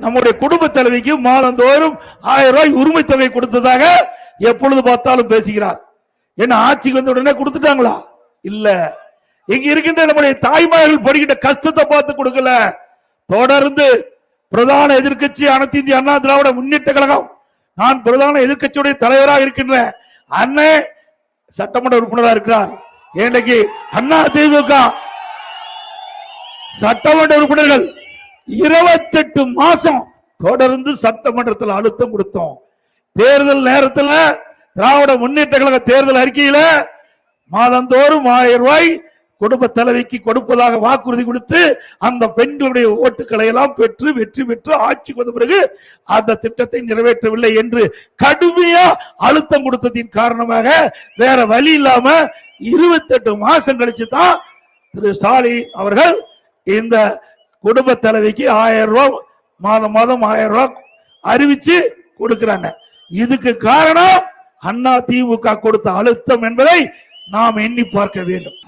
நம்முடைய குடும்ப தலைவிக்கு மாதந்தோறும் 1000 ரூபாய் உரிமை தொகை கொடுத்ததாக எப்பொழுது பார்த்தாலும் பேசுகிறார். என்ன ஆட்சிக்கு வந்த உடனே கொடுத்துட்டாங்களா? இல்ல. இங்க இருக்கின்ற நம்முடைய தாய்மார்கள் படுகின்ற கஷ்டத்தை பார்த்து கொடுக்கல. தொடர்ந்து பிரதான எதிர்கட்சி அனைத்து இந்திய அண்ணா திராவிட முன்னேற்ற கழகம், நான் பிரதான எதிர்கட்சியுடைய தலைவராக இருக்கின்ற அண்ணன் சட்டமன்ற உறுப்பினராக இருக்கிறார். இன்றைக்கு அண்ணா திமுக சட்டமன்ற உறுப்பினர்கள் 28 மாசம் தொடர்ந்து சட்டமன்றத்தில் அழுத்தம் கொடுத்தோம். தேர்தல் நேரத்தில் திராவிட முன்னேற்ற கழக தேர்தல் அறிக்கையில மாதந்தோறும் 1000 ரூபாய் குடும்ப தலைவிக்கு கொடுப்பதாக வாக்குறுதி கொடுத்து அந்த பெண்களுடைய ஓட்டுக்களை எல்லாம் பெற்று வெற்றி பெற்று ஆட்சிக்கு வந்த பிறகு அந்த திட்டத்தை நிறைவேற்றவில்லை என்று கடுமையா அழுத்தம் கொடுத்ததின் காரணமாக வேற வழி இல்லாம 28 மாசம் கழிச்சு தான் திரு ஸ்டாலின் அவர்கள் இந்த குடும்ப தலைவிக்கு 1000 ரூபாய் மாதம் 1000 ரூபாய் அறிவிச்சு கொடுக்கிறாங்க. இதுக்கு காரணம் அண்ணா திமுக கொடுத்த அழுத்தம் என்பதை நாம் எண்ணி பார்க்க வேண்டும்.